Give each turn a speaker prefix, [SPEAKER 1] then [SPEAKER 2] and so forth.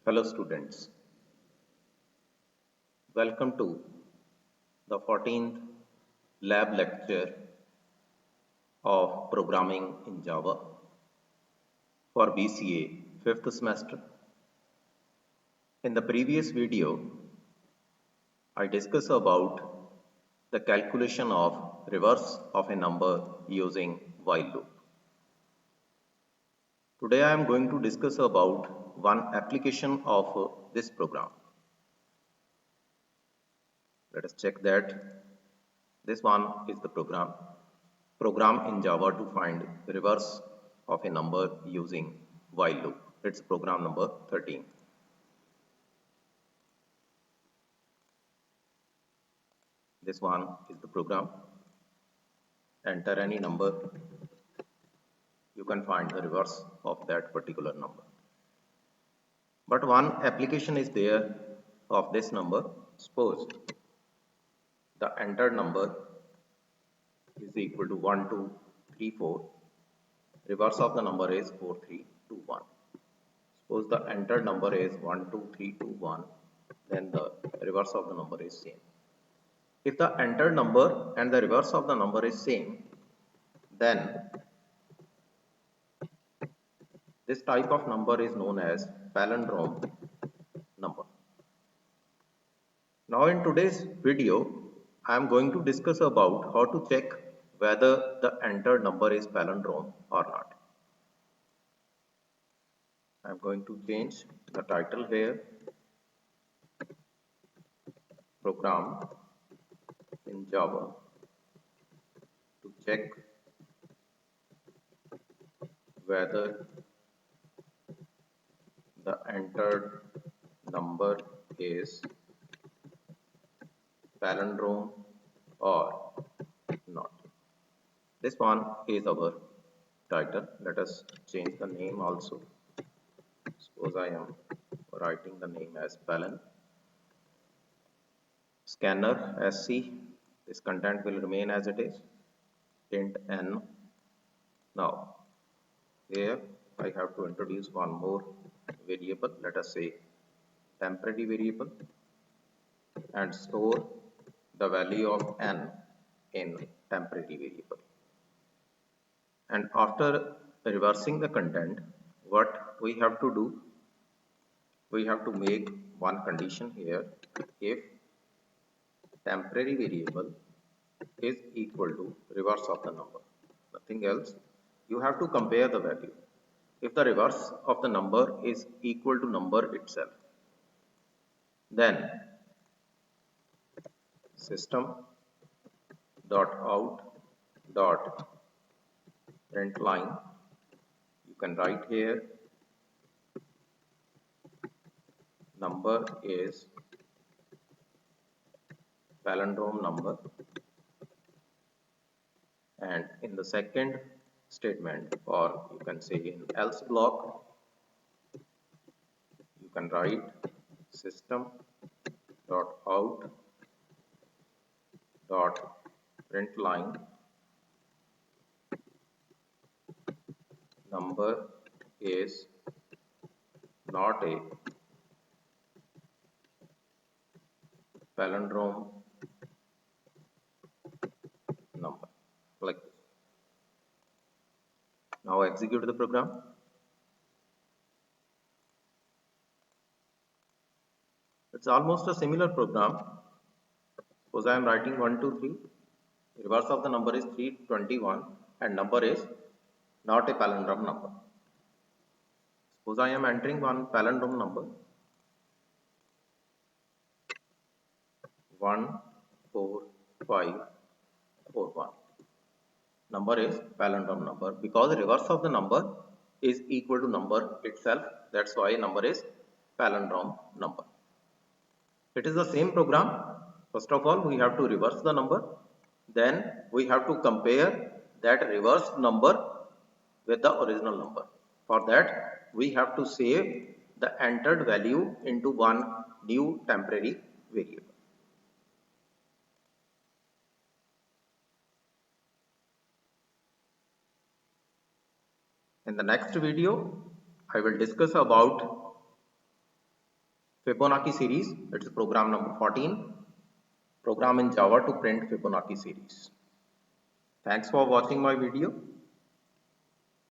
[SPEAKER 1] Hello students, welcome to the 14th lab lecture of programming in Java for BCA 5th semester. In the previous video, I discussed about the calculation of reverse of a number using while loop. Today I am going to discuss about one application of this program. Let us check that this one is the program in Java to find the reverse of a number using while loop. It's program number 13. This one is the program. Enter any number. You can find the reverse of that particular number. But one application is there of this number. Suppose the entered number is equal to 1, 2, 3, 4. Reverse of the number is 4, 3, 2, 1. Suppose the entered number is 1, 2, 3, 2, 1. Then the reverse of the number is same. If the entered number and the reverse of the number is same, then this type of number is known as palindrome number. Now in today's video, I am going to discuss about how to check whether the entered number is palindrome or not. I am going to change the title here, program in Java to check whether the entered number is palindrome or not. This one is our title. Let us change the name also. Suppose I am writing the name as palin. Scanner SC. This content will remain as it is. Int n. Now here I have to introduce one more variable. Let us say temporary variable, and store the value of n in temporary variable. And after reversing the content, what we have to do, we have to make one condition here. If temporary variable is equal to reverse of the number, nothing else, you have to compare the value. If the reverse of the number is equal to number itself, then system dot out dot print line, you can write here number is palindrome number, and in the second statement, or you can say in else block, you can write system dot out dot print line number is not a palindrome number, like this. Now execute the program. It's almost a similar program. Suppose I am writing 1, 2, 3. Reverse of the number is 321 and number is not a palindrome number. Suppose I am entering one palindrome number 14541. Number is palindrome number because the reverse of the number is equal to number itself. That's why number is palindrome number. It is the same program. First of all, we have to reverse the number. Then we have to compare that reversed number with the original number. For that, we have to save the entered value into one new temporary variable. In the next video, I will discuss about Fibonacci series, it's program number 14, program in Java to print Fibonacci series. Thanks for watching my video.